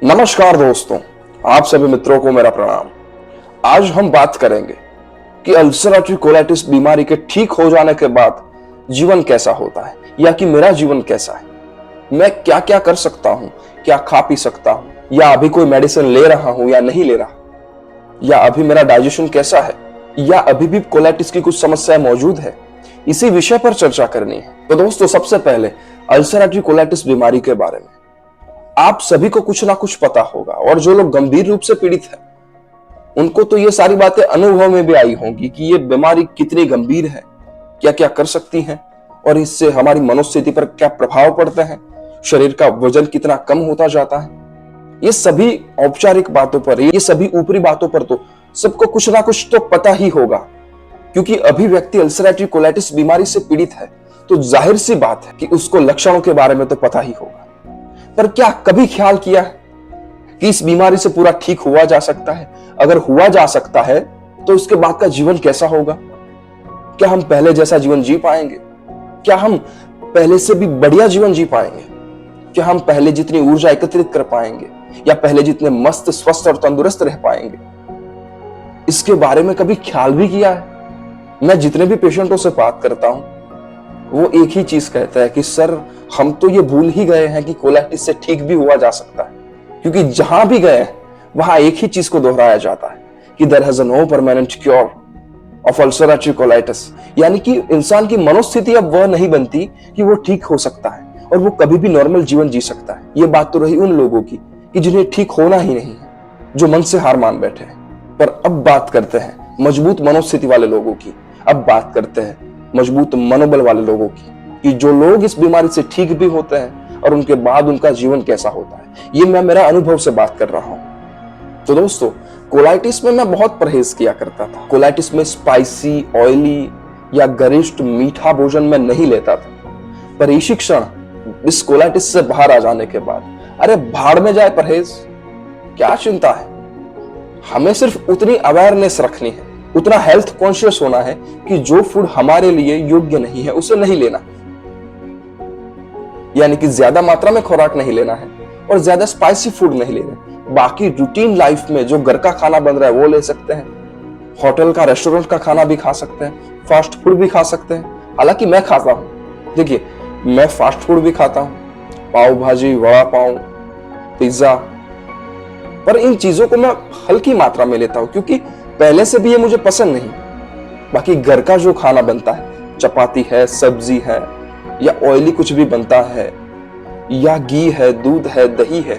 नमस्कार दोस्तों, आप सभी मित्रों को मेरा प्रणाम। आज हम बात करेंगे कि अल्सरेटिव कोलाइटिस बीमारी के ठीक हो जाने के बाद जीवन कैसा होता है या कि मेरा जीवन कैसा है, मैं क्या क्या कर सकता हूं, क्या खा पी सकता हूं या अभी कोई मेडिसिन ले रहा हूं या नहीं ले रहा, या अभी मेरा डाइजेशन कैसा है या अभी भी कोलाइटिस की कुछ समस्याएं मौजूद है। इसी विषय पर चर्चा करनी है। तो दोस्तों, सबसे पहले अल्सरेटिव कोलाइटिस बीमारी के बारे में आप सभी को कुछ ना कुछ पता होगा, और जो लोग गंभीर रूप से पीड़ित हैं उनको तो ये सारी बातें अनुभव में भी आई होंगी कि ये बीमारी कितनी गंभीर है, क्या क्या कर सकती है और इससे हमारी मनोस्थिति पर क्या प्रभाव पड़ता है, शरीर का वजन कितना कम होता जाता है। ये सभी औपचारिक बातों पर, ये सभी ऊपरी बातों पर तो सबको कुछ ना कुछ तो पता ही होगा, क्योंकि अभी व्यक्ति अल्सरेटिव कोलाइटिस बीमारी से पीड़ित है तो जाहिर सी बात है कि उसको लक्षणों के बारे में तो पता ही होगा। पर क्या कभी ख्याल किया है कि इस बीमारी से पूरा ठीक हुआ जा सकता है? अगर हुआ जा सकता है तो उसके बाद का जीवन कैसा होगा? क्या हम पहले जैसा जीवन जी पाएंगे? क्या हम पहले से भी बढ़िया जीवन जी पाएंगे? क्या हम पहले जितनी ऊर्जा एकत्रित कर पाएंगे या पहले जितने मस्त, स्वस्थ और तंदुरुस्त रह पाएंगे? इसके बारे में कभी ख्याल भी किया है? मैं जितने भी पेशेंटों से बात करता हूं वो एक ही चीज कहता है कि सर, हम तो ये भूल ही गए हैं कि कोलाइटिस से ठीक भी हुआ जा सकता है, क्योंकि जहां भी गए वहां एक ही चीज को दोहराया जाता है कि there has no permanent cure of ulcerative colitis. यानी कि इंसान की मनोस्थिति अब वह नहीं बनती कि वो ठीक हो सकता है और वो कभी भी नॉर्मल जीवन जी सकता है। ये बात तो रही उन लोगों की कि जिन्हें ठीक होना ही नहीं है, जो मन से हार मान बैठे हैं। पर अब बात करते हैं मजबूत मनोस्थिति वाले लोगों की। अब बात करते हैं मजबूत मनोबल वाले लोगों की, कि जो लोग इस बीमारी से ठीक भी होते हैं और उनके बाद उनका जीवन कैसा होता है। ये मैं मेरा अनुभव से बात कर रहा हूं। तो दोस्तों, कोलाइटिस में मैं बहुत परहेज किया करता था। कोलाइटिस में स्पाइसी, ऑयली या गरिष्ठ मीठा भोजन मैं नहीं लेता था। पर इसी क्षण इस कोलाइटिस से बाहर आ जाने के बाद, अरे भाड़ में जाए परहेज, क्या चिंता है। हमें सिर्फ उतनी अवेयरनेस रखनी है, उतना हेल्थ कॉन्शियस होना है कि जो फूड हमारे लिए योग्य नहीं है उसे नहीं लेना। यानी कि ज्यादा मात्रा में खुराक नहीं लेना है और ज्यादा स्पाइसी फूड नहीं लेना। बाकी रूटीन लाइफ में जो घर का खाना बन रहा है वो ले सकते हैं, होटल का, रेस्टोरेंट का खाना भी खा सकते हैं, फास्ट फूड भी खा सकते हैं। हालांकि मैं खाता हूं, देखिए, मैं फास्ट फूड भी खाता हूं, पाव भाजी, वड़ा पाव, पिज्जा। पर इन चीजों को मैं हल्की मात्रा में लेता हूं क्योंकि पहले से भी ये मुझे पसंद नहीं। बाकी घर का जो खाना बनता है, चपाती है, सब्जी है या ऑयली कुछ भी बनता है या घी है, दूध है, दही है,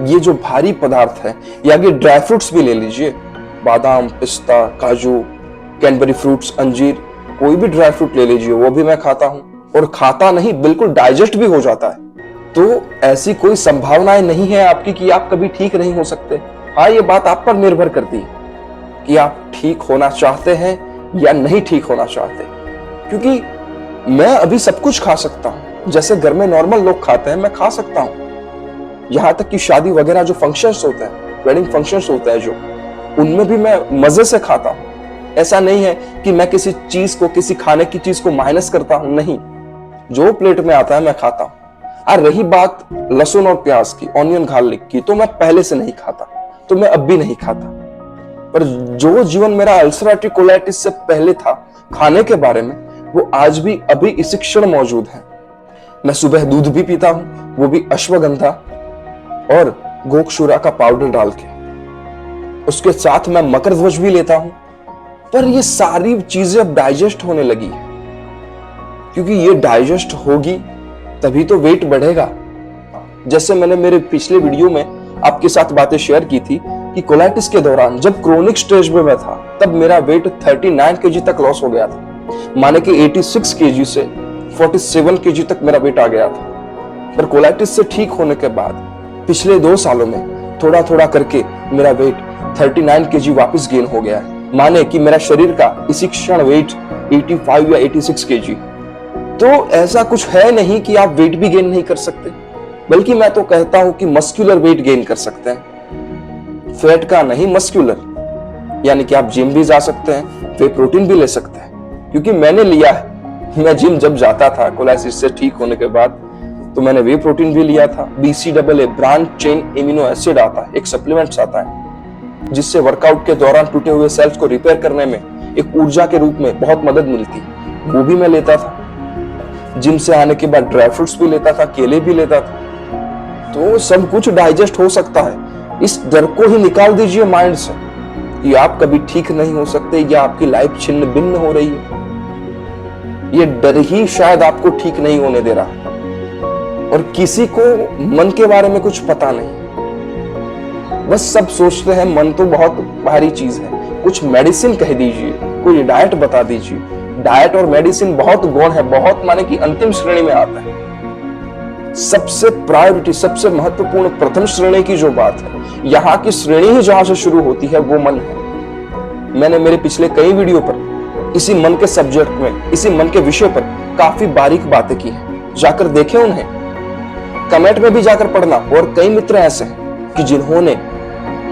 ये जो भारी पदार्थ है, या ये ड्राई फ्रूट्स भी ले लीजिए, बादाम, पिस्ता, काजू, कैडबरी फ्रूट्स, अंजीर, कोई भी ड्राई फ्रूट ले लीजिए, वो भी मैं खाता हूं। और खाता नहीं, बिल्कुल डाइजेस्ट भी हो जाता है। तो ऐसी कोई संभावनाएं नहीं है आपकी कि आप कभी ठीक नहीं हो सकते। हाँ, ये बात आप पर निर्भर करती है कि आप ठीक होना चाहते हैं या नहीं ठीक होना चाहते। क्योंकि मैं अभी सब कुछ खा सकता हूं, जैसे घर में नॉर्मल लोग खाते हैं मैं खा सकता हूं। यहां तक कि शादी वगैरह जो फंक्शंस होते हैं, वेडिंग फंक्शंस होते हैं जो, उनमें भी मैं मजे से खाता हूं। ऐसा नहीं है कि मैं किसी चीज को, किसी खाने की चीज को माइनस करता हूं, नहीं, जो प्लेट में आता है मैं खाता हूं। और रही बात लहसुन और प्याज की, ऑनियन गार्लिक की, तो मैं पहले से नहीं खाता, तो मैं अब भी नहीं खाता। पर जो जीवन मेरा अल्सरेटिव कोलाइटिस से पहले था खाने के बारे में, वो आज भी अभी इसी क्षण मौजूद है। मैं सुबह दूध भी पीता हूं, वो भी अश्वगंधा और गोक्षूरा का पाउडर डाल के। उसके साथ मैं मकरध्वज भी लेता हूं। पर ये सारी चीजें अब डाइजेस्ट होने लगी है, क्योंकि ये डाइजेस्ट होगी तभी तो वेट बढ़ेगा। जैसे मैंने मेरे पिछले वीडियो में आपके साथ बातें शेयर की थी कि कोलाइटिस के दौरान जब क्रोनिक स्टेज में मैं था, तब मेरा वेट 39 केजी तक लॉस हो गया था। माने कि 86 केजी से 47 केजी तक मेरा वेट आ गया था। पर कोलाइटिस से ठीक होने के बाद पिछले 2 सालों में थोड़ा थोड़ा करके मेरा वेट 39 केजी वापस गेन हो गया है। माने कि मेरा शरीर का इसी क्षण वेट 85 या 86 केजी। तो ऐसा कुछ है नहीं कि आप वेट भी गेन नहीं कर सकते, बल्कि मैं तो कहता हूं कि मस्कुलर वेट गेन कर सकते हैं, फैट का नहीं, मस्कुलर। यानी कि आप जिम भी जा सकते हैं, वे प्रोटीन भी ले सकते हैं, क्योंकि मैंने लिया है। मैं जिम जब जाता था कोलाइटिस से ठीक होने के बाद, तो मैंने वे प्रोटीन भी लिया था। BCAA branch chain amino acid आता है, एक सप्लीमेंट्स आता है जिससे वर्कआउट के दौरान टूटे हुए सेल्स को रिपेयर करने में एक ऊर्जा के रूप में बहुत मदद मिलती है, वो भी मैं लेता था। जिम से आने के बाद ड्राई फ्रूट्स भी लेता था, केले भी लेता था। तो सब कुछ डाइजेस्ट हो सकता है। इस डर को ही निकाल दीजिए माइंड से कि आप कभी ठीक नहीं हो सकते या आपकी लाइफ छिन्न भिन्न हो रही है। ये डर ही शायद आपको ठीक नहीं होने दे रहा। और किसी को मन के बारे में कुछ पता नहीं, बस सब सोचते हैं मन तो बहुत भारी चीज है, कुछ मेडिसिन कह दीजिए, कोई डाइट बता दीजिए। डाइट और मेडिसिन बहुत गौण है, बहुत माने कि अंतिम श्रेणी में आता है। सबसे प्रायोरिटी, सबसे महत्वपूर्ण प्रथम श्रेणी की जो बात है, यहाँ की श्रेणी ही जहां से शुरू होती है वो मन है। मैंने मेरे पिछले कई वीडियो पर इसी मन के सब्जेक्ट में, इसी मन के विषय पर काफी बारीक बातें की हैं। जाकर देखें उन्हें, कमेंट में भी जाकर पढ़ना। और कई मित्र ऐसे हैं कि जिन्होंने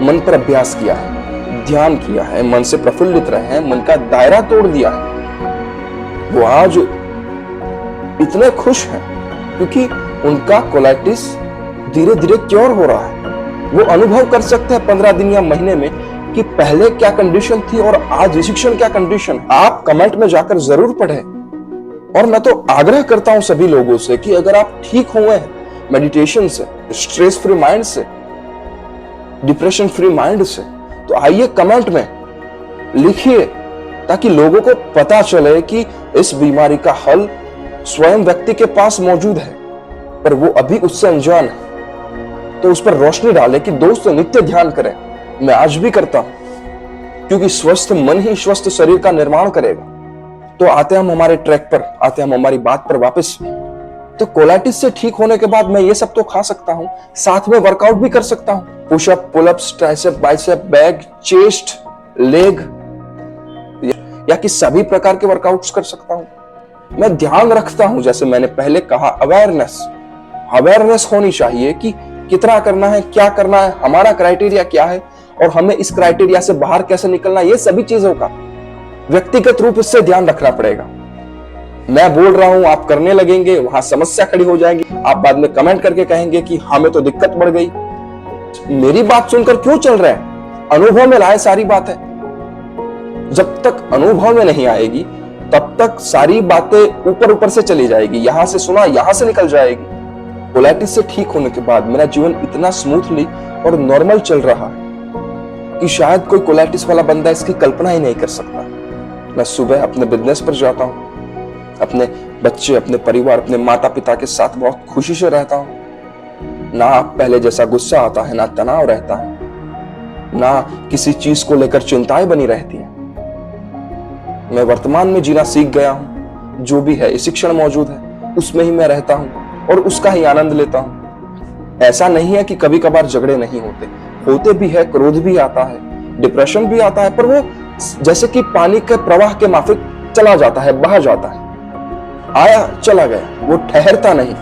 मन पर अभ्यास किया है, ध्यान किया है, मन से प्रफुल्लित रहे हैं, मन का दायरा तोड़ दिया है, वो आज इतने खुश हैं क्योंकि उनका कोलाइटिस धीरे धीरे क्योर हो रहा है। वो अनुभव कर सकते हैं 15 दिन या महीने में कि पहले क्या कंडीशन थी और आज रिस्ट्रिक्शन क्या कंडीशन। आप कमेंट में जाकर जरूर पढ़ें। और मैं तो आग्रह करता हूं सभी लोगों से कि अगर आप ठीक हुए हैं मेडिटेशन से, स्ट्रेस फ्री माइंड से, डिप्रेशन फ्री माइंड से, तो आइए कमेंट में लिखिए ताकि लोगों को पता चले कि इस बीमारी का हल स्वयं व्यक्ति के पास मौजूद है, पर वो अभी उससे अनजान है। तो उस पर रोशनी डाले कि दोस्त नित्य ध्यान करें। मैं आज भी करता हूं क्योंकि स्वस्थ मन ही स्वस्थ शरीर का निर्माण करेगा। तो आते हम हमारे ट्रैक पर, आते हम हमारी बात पर वापस। तो कोलाइटिस से ठीक होने के बाद मैं ये सब तो खा सकता हूं, साथ में वर्कआउट भी कर सकता हूं। Pushup, pullups, tricep, bicep, back, chest, leg या कि सभी प्रकार के वर्कआउट्स कर सकता हूं। मैं ध्यान रखता हूं, जैसे मैंने पहले कहा, अवेयरनेस होनी चाहिए कि कितना करना है, क्या करना है, हमारा क्राइटेरिया क्या है और हमें इस क्राइटेरिया से बाहर कैसे निकलना है। ये सभी चीजों का व्यक्तिगत रूप से ध्यान रखना पड़ेगा। मैं बोल रहा हूं, आप करने लगेंगे, वहां समस्या खड़ी हो जाएगी। आप बाद में कमेंट करके कहेंगे कि हमें तो दिक्कत बढ़ गई। मेरी बात सुनकर क्यों चल रहे हैं? अनुभव में लाए सारी बातें। जब तक अनुभव में नहीं आएगी तब तक सारी बातें ऊपर ऊपर से चली जाएगी, यहां से सुना यहां से निकल जाएगी। कोलाइटिस से ठीक होने के बाद मेरा जीवन इतना स्मूथली और नॉर्मल चल रहा है कि शायद कोई कोलाइटिस वाला बंदा इसकी कल्पना ही नहीं कर सकता। मैं सुबह अपने बिजनेस पर जाता हूं, अपने बच्चे, अपने परिवार, अपने माता पिता के साथ बहुत खुशी से रहता हूं। ना पहले जैसा गुस्सा आता है, ना तनाव रहता है, ना किसी चीज को लेकर चिंताएं बनी रहती हैं। मैं वर्तमान में जीना सीख गया हूं। जो भी है इसी क्षण मौजूद है, उसमें ही मैं रहता हूं और उसका ही आनंद लेता हूं। ऐसा नहीं है कि कभी कभार झगड़े नहीं होते भी है, क्रोध भी आता है, डिप्रेशन भी आता है, पर वो जैसे कि पानी के प्रवाह के माफिक चला जाता है, बहा जाता है, आया चला गया, वो ठहरता नहीं।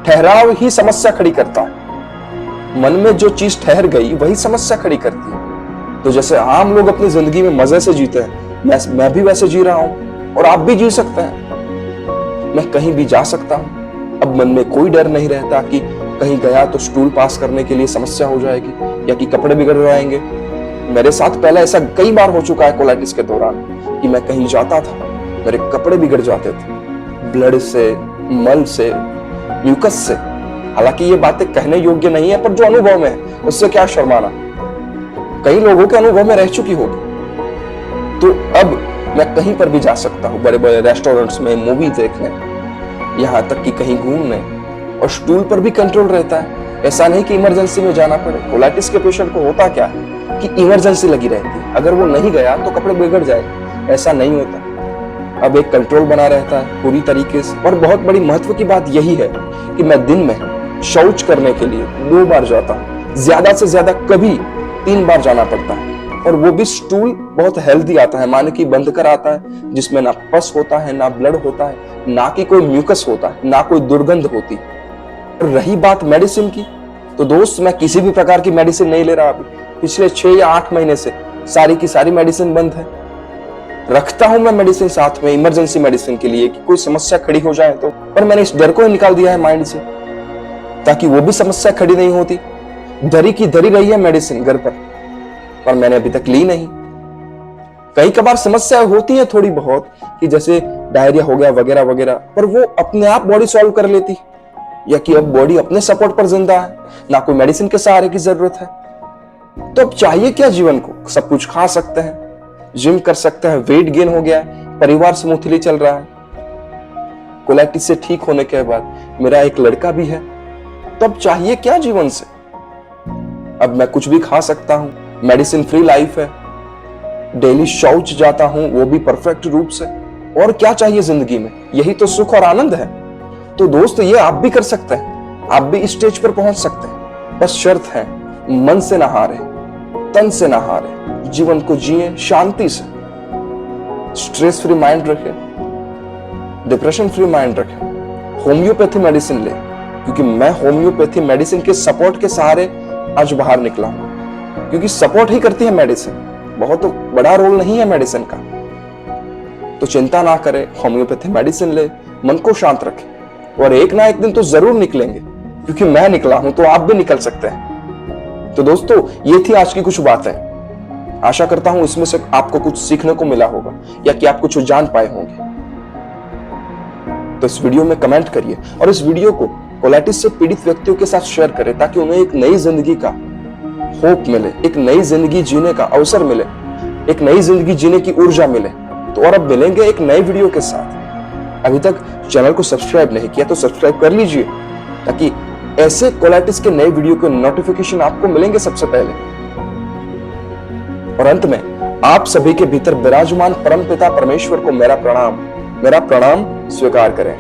ठहराव ही समस्या खड़ी करता है। मन में जो चीज ठहर गई वही समस्या खड़ी करती है। तो जैसे आम लोग अपनी जिंदगी में मजे से जीते हैं, मैं भी वैसे जी रहा हूं और आप भी जी सकते हैं। मैं कहीं भी जा सकता हूं। अब मन में कोई डर नहीं रहता कि कहीं गया तो स्टूल पास करने के लिए समस्या हो जाएगी या कि कपड़े बिगड़ जाएंगे। मेरे साथ पहले ऐसा कई बार हो चुका है कोलाइटिस के दौरान कि मैं कहीं जाता था, मेरे कपड़े बिगड़ जाते थे, ब्लड से, मल से, म्यूकस से। हालांकि ये बातें कहने योग्य नहीं है, पर जो अनुभव में है उससे क्या शर्माना। कई लोगों के अनुभव में रह चुकी होगी। तो अब मैं कहीं पर भी जा सकता हूँ, बड़े बड़े रेस्टोरेंट्स में, मूवी देखने, यहाँ तक कि कहीं घूमने, और स्टूल पर भी कंट्रोल रहता है। ऐसा नहीं कि इमरजेंसी में जाना पड़े। कोलाइटिस के पेशेंट को होता क्या है कि इमरजेंसी लगी रहती है, अगर वो नहीं गया तो कपड़े बिगड़ जाएंगे। ऐसा नहीं होता। अब एक कंट्रोल बना रहता है पूरी तरीके से। और बहुत बड़ी महत्व की बात यही है कि मैं दिन में शौच करने के लिए 2 बार जाता हूँ, ज्यादा से ज्यादा कभी 3 बार जाना पड़ता है। और वो भी स्टूल बहुत हेल्दी आता है, माने कि बंद कर आता है, जिसमें ना पस होता है, ना ब्लड होता है, ना कि कोई म्यूकस होता है, ना कोई दुर्गंध होती। और रही बात मेडिसिन की, तो दोस्त मैं किसी भी प्रकार की मेडिसिन नहीं ले रहा अभी। पिछले 6 या 8 महीने से सारी की सारी मेडिसिन बंद है। रखता हूं मैं मेडिसिन साथ में, इमरजेंसी मेडिसिन के लिए कि कोई समस्या खड़ी हो जाए तो। पर मैंने इस डर को ही निकाल दिया है माइंड से ताकि वो भी समस्या खड़ी नहीं होती। धरी की धरी रही है मेडिसिन घर पर मैंने अभी तक ली नहीं। कई कबार समस्याएं होती है थोड़ी बहुत कि जैसे डायरिया हो गया वगैरह वगैरह, पर वो अपने आप बॉडी सॉल्व कर लेती, या कि अब बॉडी अपने सपोर्ट पर जिंदा है, ना कोई मेडिसिन के सहारे की जरूरत है। तो अब चाहिए क्या जीवन को? सब कुछ खा सकते हैं, जिम कर सकते हैं, वेट गेन हो गया है, परिवार स्मूथली चल रहा है। कोलाइटिस से ठीक होने के बाद मेरा एक लड़का भी है। तो अब चाहिए क्या जीवन से? अब मैं कुछ भी खा सकता हूं, मेडिसिन फ्री लाइफ है, डेली शौच जाता हूं वो भी परफेक्ट रूप से। और क्या चाहिए जिंदगी में? यही तो सुख और आनंद है। तो दोस्त ये आप भी कर सकते हैं, आप भी इस स्टेज पर पहुंच सकते हैं। बस शर्त है मन से ना हारे, तन से ना हारे, जीवन को जिए शांति से, स्ट्रेस फ्री माइंड रखें, डिप्रेशन फ्री माइंड रखें, होम्योपैथी मेडिसिन ले, क्योंकि मैं होम्योपैथी मेडिसिन के सपोर्ट के सहारे आज बाहर निकला हूं। क्योंकि सपोर्ट ही करती है मेडिसिन, बहुत तो बड़ा रोल नहीं है मेडिसिन का। तो चिंता ना करें, होम्योपैथी मेडिसिन ले, मन को शांत रखें, और एक ना एक दिन तो जरूर निकलेंगे। क्योंकि मैं निकला हूं तो आप भी निकल सकते हैं। तो दोस्तों ये थी आज की कुछ बातें। आशा करता हूं इसमें से आपको कुछ सीखने को मिला होगा, या कि आप कुछ जान पाए होंगे। तो इस वीडियो में कमेंट करिए और इस वीडियो को कोलाइटिस से पीड़ित व्यक्तियों के साथ शेयर करें, ताकि उन्हें एक नई जिंदगी का होप मिले, एक नई जिंदगी जीने का अवसर मिले, एक नई जिंदगी जीने की ऊर्जा मिले। तो और अब मिलेंगे एक नए वीडियो के साथ। अभी तक चैनल को सब्सक्राइब नहीं किया तो सब्सक्राइब कर लीजिए, ताकि ऐसे कोलाइटिस के नए वीडियो के नोटिफिकेशन आपको मिलेंगे सबसे पहले। और अंत में आप सभी के भीतर विराजमान परमपिता परमेश्वर को मेरा प्रणाम स्वीकार करें।